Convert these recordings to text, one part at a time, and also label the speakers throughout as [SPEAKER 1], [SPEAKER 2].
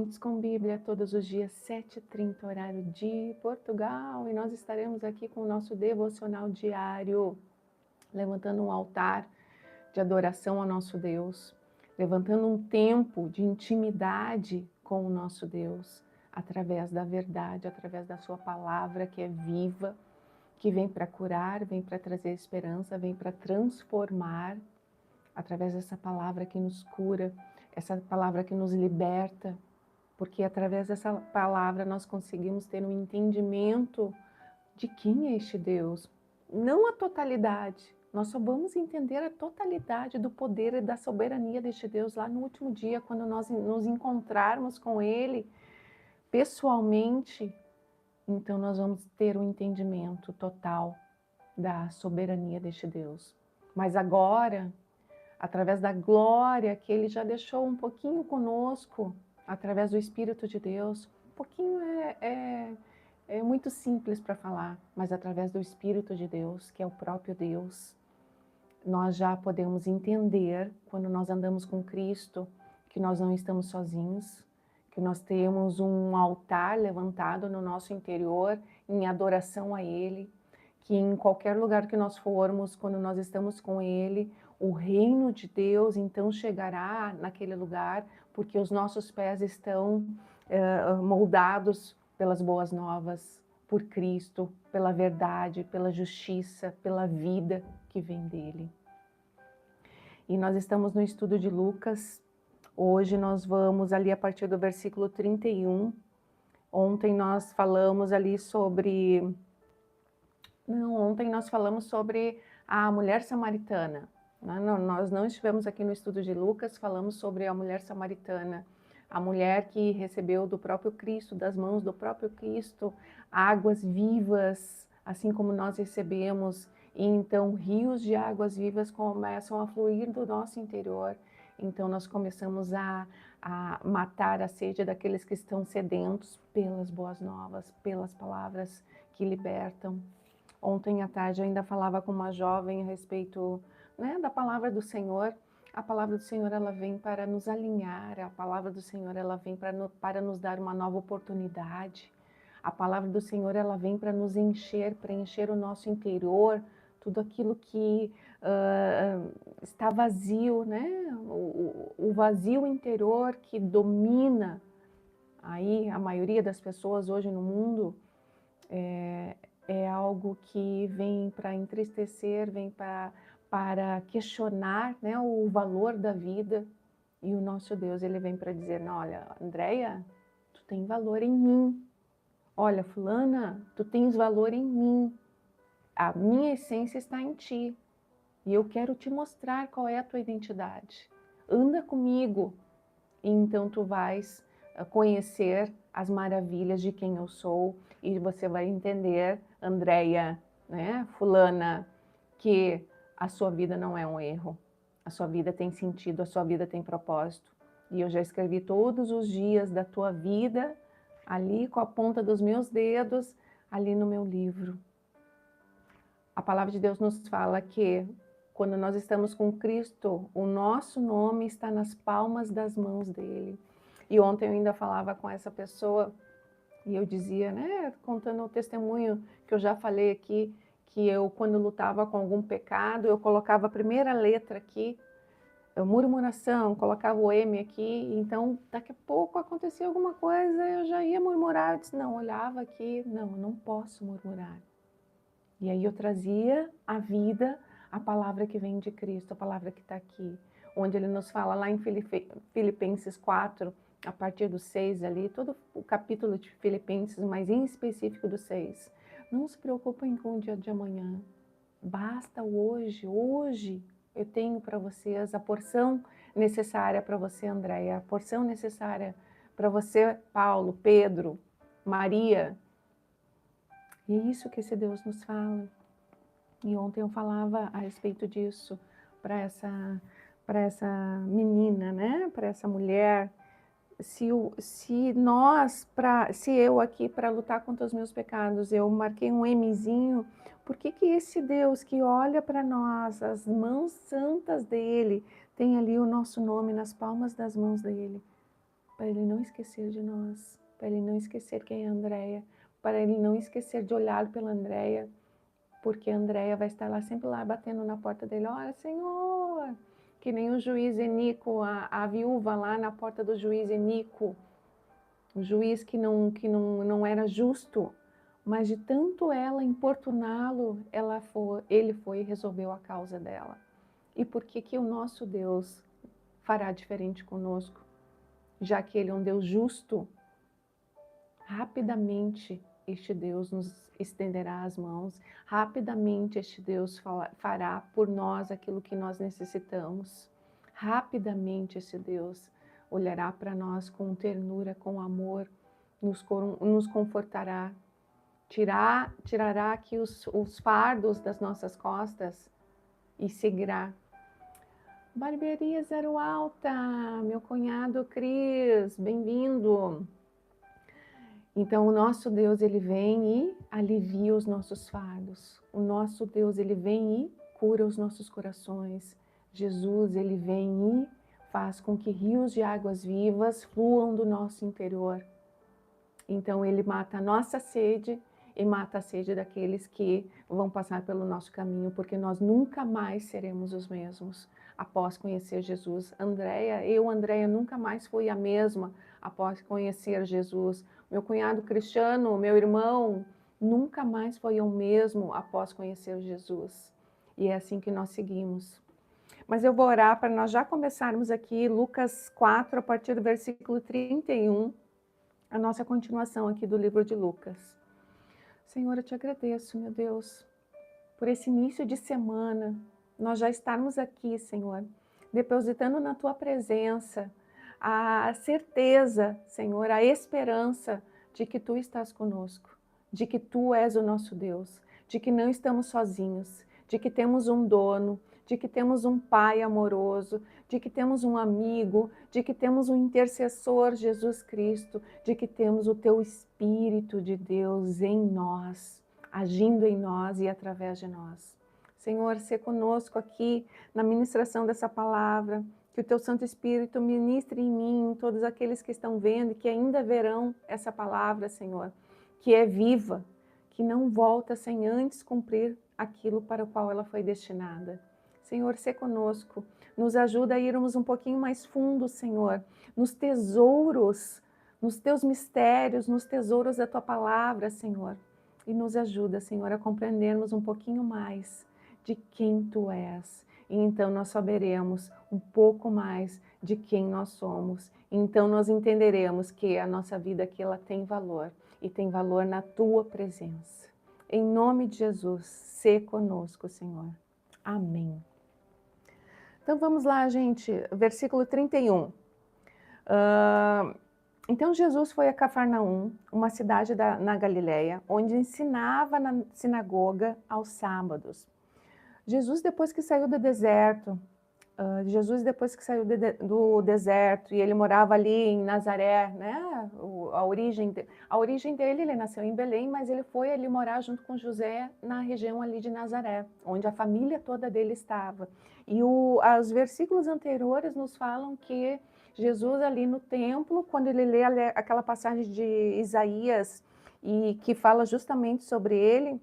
[SPEAKER 1] Minutos com Bíblia, todos os dias, 7h30, horário de Portugal. E nós estaremos aqui com o nosso devocional diário, levantando um altar de adoração ao nosso Deus, levantando um tempo de intimidade com o nosso Deus, através da verdade, através da sua palavra que é viva, que vem para curar, vem para trazer esperança, vem para transformar, através dessa palavra que nos cura, essa palavra que nos liberta, porque através dessa palavra nós conseguimos ter um entendimento de quem é este Deus, não a totalidade. Nós só vamos entender a totalidade do poder e da soberania deste Deus lá no último dia, quando nós nos encontrarmos com Ele pessoalmente. Então nós vamos ter um entendimento total da soberania deste Deus. Mas agora, através da glória que Ele já deixou um pouquinho conosco, através do Espírito de Deus, um pouquinho é muito simples para falar, mas através do Espírito de Deus, que é o próprio Deus, nós já podemos entender, quando nós andamos com Cristo, que nós não estamos sozinhos, que nós temos um altar levantado no nosso interior em adoração a Ele, que em qualquer lugar que nós formos, quando nós estamos com Ele, o reino de Deus então chegará naquele lugar, porque os nossos pés estão moldados pelas boas novas, por Cristo, pela verdade, pela justiça, pela vida que vem dele. E nós estamos no estudo de Lucas. Hoje nós vamos ali a partir do versículo 31. Ontem nós falamos ali sobre... ontem nós falamos sobre a mulher samaritana. Nós não estivemos aqui no estudo de Lucas, falamos sobre a mulher samaritana, a mulher que recebeu do próprio Cristo, das mãos do próprio Cristo, águas vivas, assim como nós recebemos, e então rios de águas vivas começam a fluir do nosso interior. Então nós começamos a matar a sede daqueles que estão sedentos pelas boas novas, pelas palavras que libertam. Ontem à tarde eu ainda falava com uma jovem a respeito, da palavra do Senhor. A palavra do Senhor, ela vem para nos alinhar, a palavra do Senhor, ela vem para nos dar uma nova oportunidade. A palavra do Senhor, ela vem para nos encher, preencher o nosso interior, tudo aquilo que está vazio, o vazio interior que domina aí a maioria das pessoas hoje no mundo, é algo que vem para entristecer, vem para questionar, o valor da vida. E o nosso Deus, ele vem para dizer, olha, Andréia, tu tem valor em mim. Olha, fulana, tu tens valor em mim. A minha essência está em ti. E eu quero te mostrar qual é a tua identidade. Anda comigo. E então tu vais conhecer as maravilhas de quem eu sou. E você vai entender, Andréia, fulana, que a sua vida não é um erro. A sua vida tem sentido, a sua vida tem propósito. E eu já escrevi todos os dias da tua vida, ali com a ponta dos meus dedos, ali no meu livro. A palavra de Deus nos fala que quando nós estamos com Cristo, o nosso nome está nas palmas das mãos dele. E ontem eu ainda falava com essa pessoa e eu dizia, contando o testemunho que eu já falei aqui, que eu, quando lutava com algum pecado, eu colocava a primeira letra aqui, murmuração, colocava o M aqui, então daqui a pouco acontecia alguma coisa, eu já ia murmurar, eu disse, não, olhava aqui, não, eu não posso murmurar. E aí eu trazia a vida, a palavra que vem de Cristo, a palavra que está aqui, onde ele nos fala lá em Filipenses 4, a partir do 6 ali, todo o capítulo de Filipenses, mas em específico do 6. Não se preocupem com o dia de amanhã, basta o hoje. Hoje eu tenho para vocês a porção necessária para você, Andréia, a porção necessária para você, Paulo, Pedro, Maria. E é isso que esse Deus nos fala. E ontem eu falava a respeito disso para essa menina, para essa mulher. Se eu aqui para lutar contra os meus pecados, eu marquei um Mzinho, por que esse Deus que olha para nós, as mãos santas dele, tem ali o nosso nome nas palmas das mãos dele? para Ele não esquecer de nós, para Ele não esquecer quem é a Andréia, para Ele não esquecer de olhar pela Andréia, porque a Andréia vai estar lá sempre lá batendo na porta dele, olha Senhor, que nem o juiz Enico, a viúva lá na porta do juiz Enico, o juiz que não era justo, mas de tanto ela importuná-lo, ele foi e resolveu a causa dela. E por que que o nosso Deus fará diferente conosco? Já que Ele é um Deus justo, rapidamente este Deus nos estenderá as mãos, rapidamente este Deus fará por nós aquilo que nós necessitamos, rapidamente este Deus olhará para nós com ternura, com amor, nos confortará, tirará aqui os fardos das nossas costas e seguirá. Barbearia Zero Alta, meu cunhado Cris, bem-vindo. Então o nosso Deus, ele vem e alivia os nossos fardos. O nosso Deus, ele vem e cura os nossos corações. Jesus, ele vem e faz com que rios de águas vivas fluam do nosso interior. Então ele mata a nossa sede e mata a sede daqueles que vão passar pelo nosso caminho, porque nós nunca mais seremos os mesmos após conhecer Jesus. Andréia, nunca mais fui a mesma após conhecer Jesus. Meu cunhado Cristiano, meu irmão, nunca mais foi o mesmo após conhecer Jesus. E é assim que nós seguimos. Mas eu vou orar para nós já começarmos aqui, Lucas 4, a partir do versículo 31, a nossa continuação aqui do livro de Lucas. Senhor, eu te agradeço, meu Deus, por esse início de semana, nós já estarmos aqui, Senhor, depositando na Tua presença a certeza, Senhor, a esperança de que Tu estás conosco, de que Tu és o nosso Deus, de que não estamos sozinhos, de que temos um dono, de que temos um Pai amoroso, de que temos um amigo, de que temos um intercessor, Jesus Cristo, de que temos o Teu Espírito de Deus em nós, agindo em nós e através de nós. Senhor, se conosco aqui na ministração dessa palavra, que o Teu Santo Espírito ministre em mim, em todos aqueles que estão vendo e que ainda verão essa palavra, Senhor, que é viva, que não volta sem antes cumprir aquilo para o qual ela foi destinada. Senhor, se conosco, nos ajuda a irmos um pouquinho mais fundo, Senhor, nos tesouros, nos Teus mistérios, nos tesouros da Tua palavra, Senhor. E nos ajuda, Senhor, a compreendermos um pouquinho mais de quem Tu és. E então nós saberemos um pouco mais de quem nós somos. Então nós entenderemos que a nossa vida aqui ela tem valor e tem valor na Tua presença. Em nome de Jesus, se conosco, Senhor. Amém. Então vamos lá, gente, versículo 31. Então Jesus foi a Cafarnaum, uma cidade na Galileia, onde ensinava na sinagoga aos sábados. Jesus depois que saiu do deserto e ele morava ali em Nazaré, né? A origem dele, ele nasceu em Belém, mas ele foi ali morar junto com José na região ali de Nazaré, onde a família toda dele estava. E os versículos anteriores nos falam que Jesus ali no templo, quando ele lê aquela passagem de Isaías e que fala justamente sobre ele,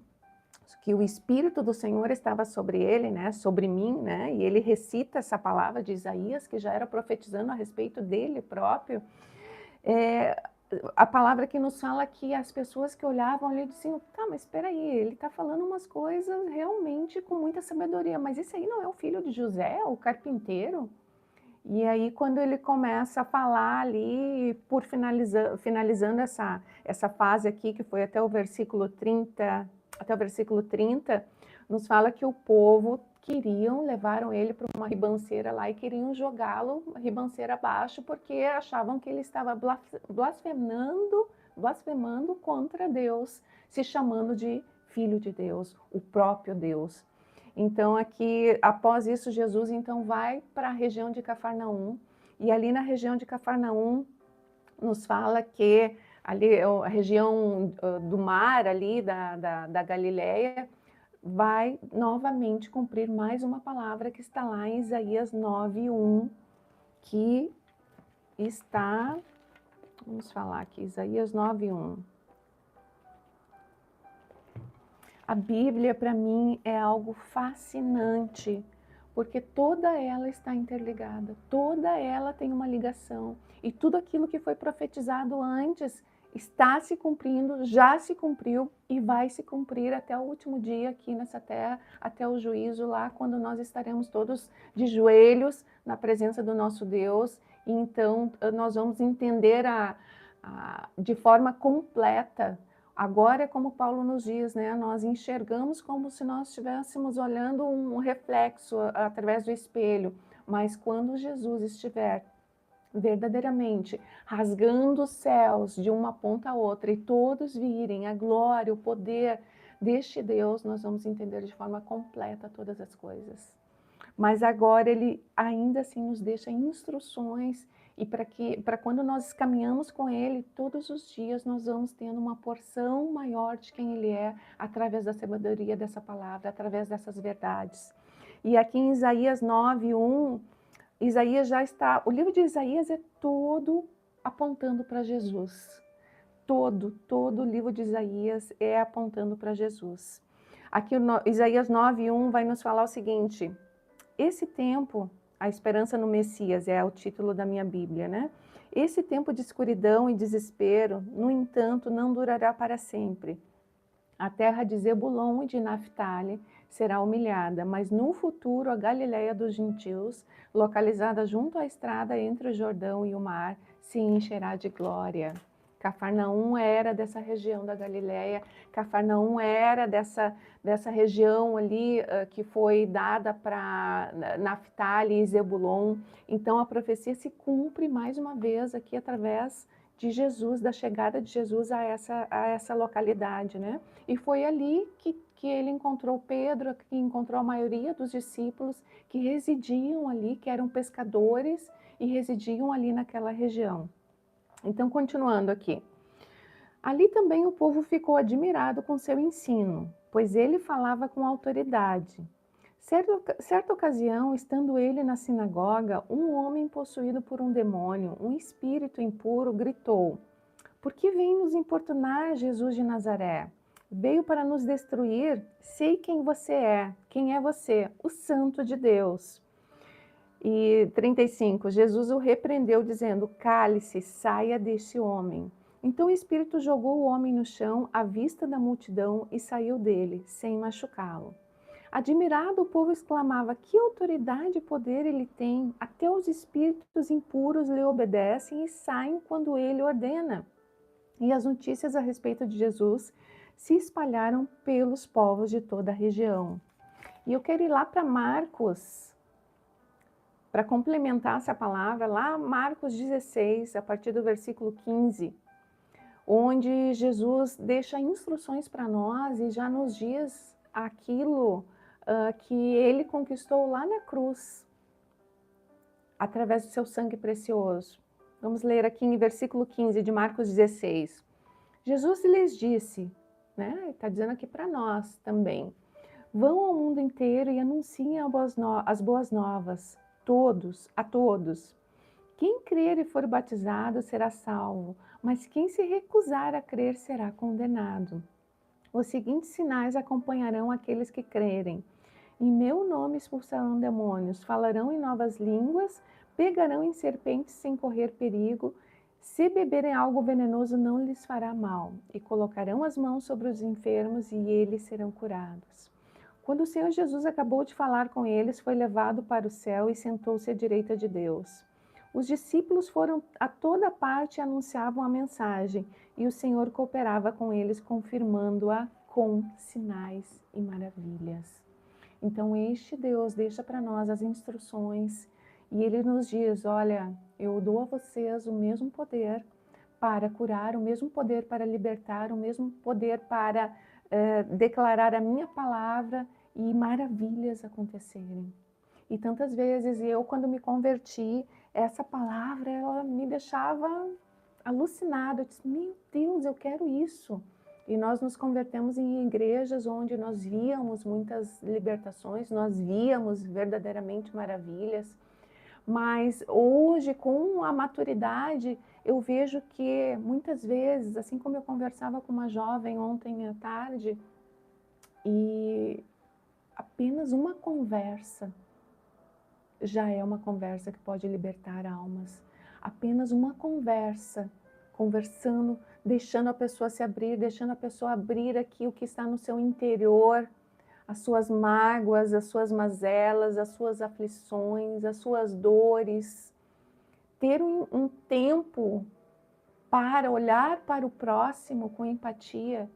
[SPEAKER 1] que o Espírito do Senhor estava sobre ele, né, sobre mim, né, e ele recita essa palavra de Isaías, que já era profetizando a respeito dele próprio, a palavra que nos fala que as pessoas que olhavam ali diziam, tá, mas espera aí, ele está falando umas coisas realmente com muita sabedoria, mas esse aí não é o filho de José, o carpinteiro? E aí, quando ele começa a falar ali, finalizando essa fase aqui, que foi até o versículo 30, nos fala que o povo levaram ele para uma ribanceira lá e queriam jogá-lo ribanceira abaixo, porque achavam que ele estava blasfemando contra Deus, se chamando de filho de Deus, o próprio Deus. Então aqui, após isso, Jesus então vai para a região de Cafarnaum, e ali na região de Cafarnaum nos fala que ali a região do mar ali da Galileia vai novamente cumprir mais uma palavra que está lá em Isaías 9:1, que está Vamos falar aqui, Isaías 9:1. A Bíblia, para mim, é algo fascinante, porque toda ela está interligada, toda ela tem uma ligação. E tudo aquilo que foi profetizado antes está se cumprindo, já se cumpriu e vai se cumprir até o último dia aqui nessa terra, até o juízo lá, quando nós estaremos todos de joelhos na presença do nosso Deus. E então nós vamos entender de forma completa. Agora é como Paulo nos diz, né? Nós enxergamos como se nós estivéssemos olhando um reflexo através do espelho, mas quando Jesus estiver verdadeiramente rasgando os céus de uma ponta a outra e todos virem a glória, o poder deste Deus, nós vamos entender de forma completa todas as coisas. Mas agora ele ainda assim nos deixa instruções e para quando nós caminhamos com ele, todos os dias nós vamos tendo uma porção maior de quem ele é, através da sabedoria dessa palavra, através dessas verdades. E aqui em Isaías 9:1, Isaías já está, o livro de Isaías é todo apontando para Jesus. Todo o livro de Isaías é apontando para Jesus. Aqui Isaías 9:1 vai nos falar o seguinte: esse tempo, a esperança no Messias é o título da minha Bíblia, né? Esse tempo de escuridão e desespero, no entanto, não durará para sempre. A terra de Zebulon e de Naftali será humilhada, mas no futuro a Galileia dos gentios, localizada junto à estrada entre o Jordão e o mar, se encherá de glória. Cafarnaum era dessa região da Galileia, Cafarnaum era dessa região ali que foi dada para Naftali e Zebulon. Então a profecia se cumpre mais uma vez aqui através de Jesus, da chegada de Jesus a essa localidade, né? E foi ali que ele encontrou Pedro, que encontrou a maioria dos discípulos que residiam ali, que eram pescadores e residiam ali naquela região. Então, continuando aqui. Ali também o povo ficou admirado com seu ensino, pois ele falava com autoridade. Certa ocasião, estando ele na sinagoga, um homem possuído por um demônio, um espírito impuro, gritou: "Por que vem nos importunar, Jesus de Nazaré? Veio para nos destruir? Sei quem você é. Quem é você? O Santo de Deus." E 35, Jesus o repreendeu, dizendo: "Cale-se, saia deste homem." Então o espírito jogou o homem no chão à vista da multidão e saiu dele, sem machucá-lo. Admirado, o povo exclamava: "Que autoridade e poder ele tem! Até os espíritos impuros lhe obedecem e saem quando ele ordena." E as notícias a respeito de Jesus se espalharam pelos povos de toda a região. E eu quero ir lá para Marcos, para complementar essa palavra, lá Marcos 16, a partir do versículo 15, onde Jesus deixa instruções para nós e já nos diz aquilo que ele conquistou lá na cruz, através do seu sangue precioso. Vamos ler aqui em versículo 15 de Marcos 16. Jesus lhes disse, né? Está dizendo aqui para nós também: "Vão ao mundo inteiro e anunciem as boas novas, a todos. Quem crer e for batizado será salvo, mas quem se recusar a crer será condenado. Os seguintes sinais acompanharão aqueles que crerem: em meu nome expulsarão demônios, falarão em novas línguas, pegarão em serpentes sem correr perigo, se beberem algo venenoso não lhes fará mal, e colocarão as mãos sobre os enfermos e eles serão curados." Quando o Senhor Jesus acabou de falar com eles, foi levado para o céu e sentou-se à direita de Deus. Os discípulos foram a toda parte e anunciavam a mensagem, e o Senhor cooperava com eles, confirmando-a com sinais e maravilhas. Então este Deus deixa para nós as instruções e ele nos diz: olha, eu dou a vocês o mesmo poder para curar, o mesmo poder para libertar, o mesmo poder para declarar a minha palavra e maravilhas acontecerem. E tantas vezes eu, quando me converti, essa palavra ela me deixava alucinada. Eu disse: meu Deus, eu quero isso. E nós nos convertemos em igrejas onde nós víamos muitas libertações, nós víamos verdadeiramente maravilhas. Mas hoje, com a maturidade, eu vejo que muitas vezes, assim como eu conversava com uma jovem ontem à tarde, e apenas uma conversa já é uma conversa que pode libertar almas. Apenas uma conversa, conversando, deixando a pessoa se abrir, deixando a pessoa abrir aqui o que está no seu interior, as suas mágoas, as suas mazelas, as suas aflições, as suas dores. Ter um tempo para olhar para o próximo com empatia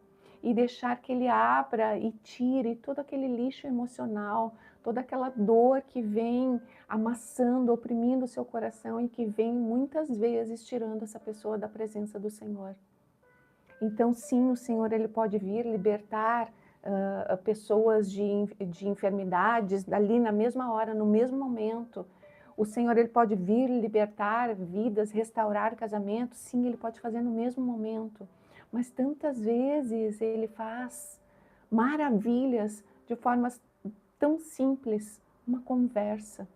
[SPEAKER 1] e deixar que ele abra e tire todo aquele lixo emocional, toda aquela dor que vem amassando, oprimindo o seu coração e que vem muitas vezes tirando essa pessoa da presença do Senhor. Então, sim, o Senhor ele pode vir libertar pessoas de enfermidades ali na mesma hora, no mesmo momento. O Senhor ele pode vir libertar vidas, restaurar casamentos, sim, ele pode fazer no mesmo momento. Mas tantas vezes ele faz maravilhas de formas tão simples, uma conversa.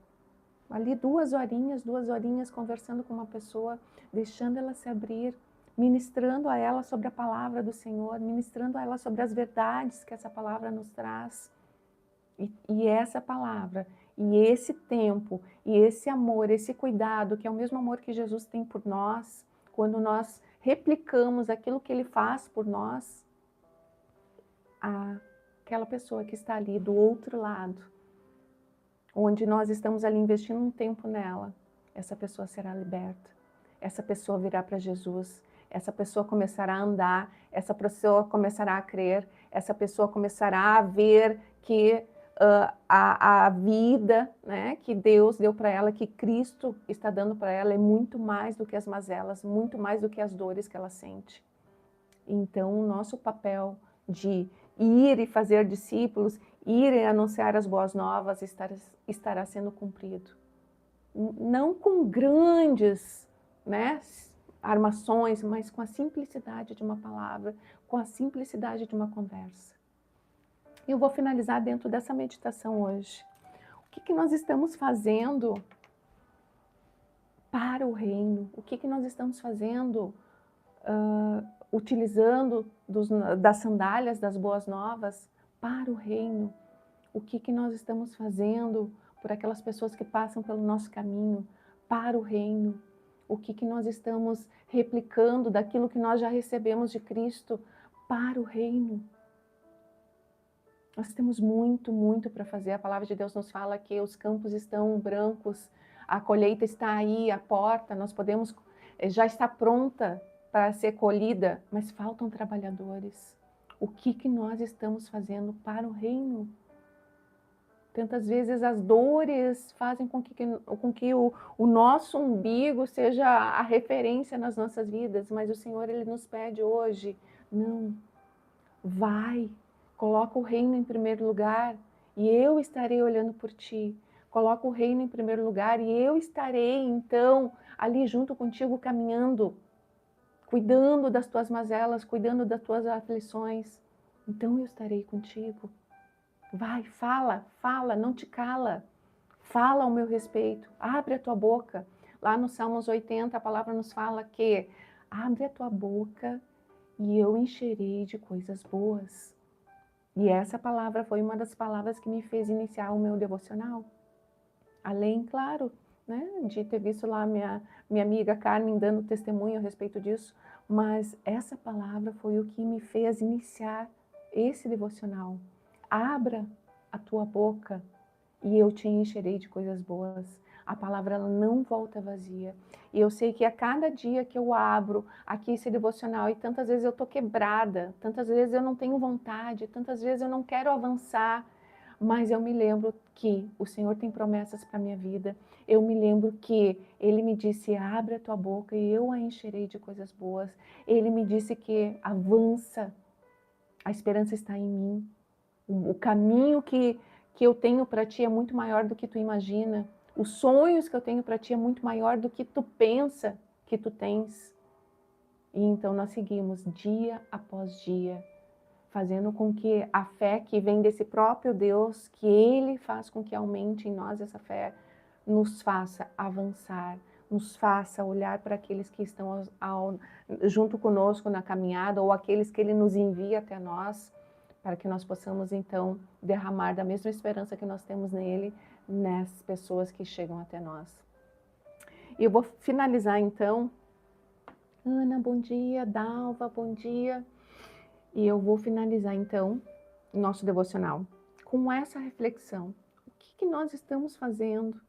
[SPEAKER 1] Ali 2 horinhas conversando com uma pessoa, deixando ela se abrir, ministrando a ela sobre a palavra do Senhor, ministrando a ela sobre as verdades que essa palavra nos traz. E essa palavra, e esse tempo, e esse amor, esse cuidado, que é o mesmo amor que Jesus tem por nós, quando nós replicamos aquilo que Ele faz por nós, aquela pessoa que está ali do outro lado, onde nós estamos ali investindo um tempo nela, essa pessoa será liberta, essa pessoa virá para Jesus, essa pessoa começará a andar, essa pessoa começará a crer, essa pessoa começará a ver que a vida, né, que Deus deu para ela, que Cristo está dando para ela, é muito mais do que as mazelas, muito mais do que as dores que ela sente. Então, o nosso papel de ir e fazer discípulos, ir e anunciar as boas novas estará sendo cumprido. Não com grandes, né, armações, mas com a simplicidade de uma palavra, com a simplicidade de uma conversa. Eu vou finalizar dentro dessa meditação hoje. O que nós estamos fazendo para o reino? O que nós estamos fazendo utilizando das sandálias das boas novas para o reino? O que nós estamos fazendo por aquelas pessoas que passam pelo nosso caminho para o reino? O que nós estamos replicando daquilo que nós já recebemos de Cristo para o reino? Nós temos muito, muito para fazer. A palavra de Deus nos fala que os campos estão brancos, a colheita está aí, à porta, nós podemos, já está pronta para ser colhida, mas faltam trabalhadores. O que nós estamos fazendo para o reino? Tantas vezes as dores fazem com que o nosso umbigo seja a referência nas nossas vidas, mas o Senhor ele nos pede hoje, não, vai, coloca o reino em primeiro lugar e eu estarei olhando por ti. Coloca o reino em primeiro lugar e eu estarei então ali junto contigo caminhando, cuidando das tuas mazelas, cuidando das tuas aflições. Então eu estarei contigo. Vai, fala, fala, não te cala. Fala ao meu respeito, abre a tua boca. Lá no Salmos 80, a palavra nos fala que abre a tua boca e eu encherei de coisas boas. E essa palavra foi uma das palavras que me fez iniciar o meu devocional. Além, claro, né, de ter visto lá minha amiga Carmen dando testemunho a respeito disso, mas essa palavra foi o que me fez iniciar esse devocional. Abra a tua boca e eu te encherei de coisas boas. A palavra ela não volta vazia. E eu sei que a cada dia que eu abro aqui esse devocional, e tantas vezes eu estou quebrada, tantas vezes eu não tenho vontade, tantas vezes eu não quero avançar, mas eu me lembro que o Senhor tem promessas para a minha vida. Eu me lembro que Ele me disse, abre a tua boca e eu a encherei de coisas boas. Ele me disse que avança, a esperança está em mim. O caminho que eu tenho para ti é muito maior do que tu imagina. Os sonhos que eu tenho para ti é muito maior do que tu pensa que tu tens. E então nós seguimos dia após dia, fazendo com que a fé que vem desse próprio Deus, que Ele faz com que aumente em nós essa fé, nos faça avançar, nos faça olhar para aqueles que estão junto conosco na caminhada, ou aqueles que Ele nos envia até nós, para que nós possamos então derramar da mesma esperança que nós temos nele, nas pessoas que chegam até nós. E eu vou finalizar então. Ana, bom dia. Dalva, bom dia. E eu vou finalizar então o nosso devocional com essa reflexão. O que nós estamos fazendo?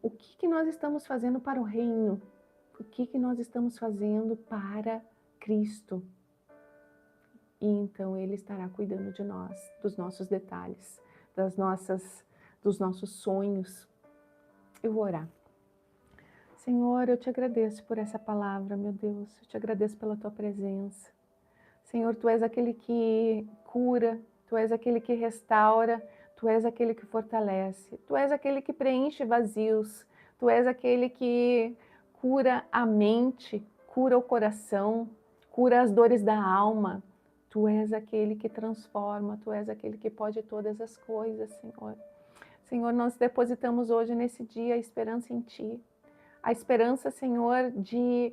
[SPEAKER 1] O que nós estamos fazendo para o reino? O que nós estamos fazendo para Cristo? E então Ele estará cuidando de nós, dos nossos detalhes, dos nossos sonhos. Eu vou orar. Senhor, eu te agradeço por essa palavra, meu Deus. Eu te agradeço pela tua presença. Senhor, tu és aquele que cura, tu és aquele que restaura, tu és aquele que fortalece, tu és aquele que preenche vazios, tu és aquele que cura a mente, cura o coração, cura as dores da alma. Tu és aquele que transforma, tu és aquele que pode todas as coisas, Senhor. Senhor, nós depositamos hoje nesse dia a esperança em Ti. A esperança, Senhor, de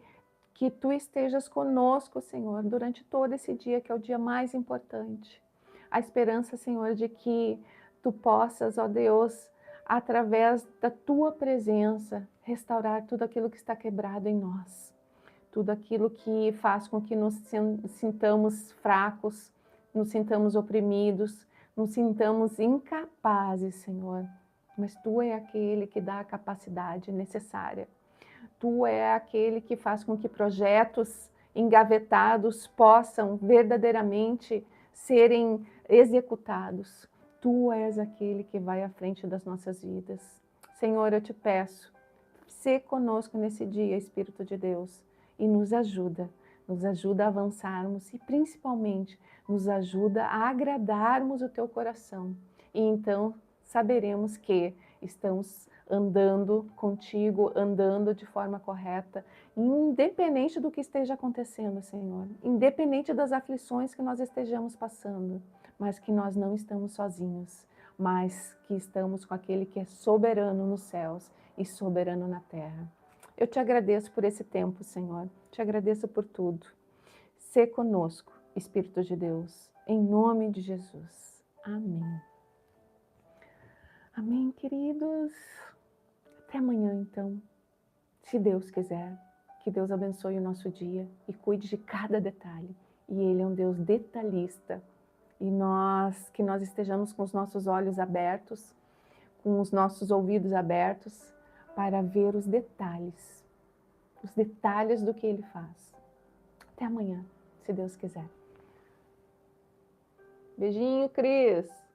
[SPEAKER 1] que Tu estejas conosco, Senhor, durante todo esse dia, que é o dia mais importante. A esperança, Senhor, de que Tu possas, ó Deus, através da Tua presença, restaurar tudo aquilo que está quebrado em nós. Tudo aquilo que faz com que nos sintamos fracos, nos sintamos oprimidos, nos sintamos incapazes, Senhor. Mas Tu é aquele que dá a capacidade necessária. Tu é aquele que faz com que projetos engavetados possam verdadeiramente serem executados. Tu és aquele que vai à frente das nossas vidas. Senhor, eu te peço, sê conosco nesse dia, Espírito de Deus, e nos ajuda a avançarmos e principalmente nos ajuda a agradarmos o teu coração. E então saberemos que estamos andando contigo, andando de forma correta, independente do que esteja acontecendo, Senhor, independente das aflições que nós estejamos passando, mas que nós não estamos sozinhos, mas que estamos com aquele que é soberano nos céus e soberano na terra. Eu te agradeço por esse tempo, Senhor, te agradeço por tudo. Sê conosco, Espírito de Deus, em nome de Jesus. Amém. Amém, queridos. Até amanhã, então, se Deus quiser. Que Deus abençoe o nosso dia e cuide de cada detalhe. E Ele é um Deus detalhista. E que nós estejamos com os nossos olhos abertos, com os nossos ouvidos abertos, para ver os detalhes do que Ele faz. Até amanhã, se Deus quiser. Beijinho, Cris!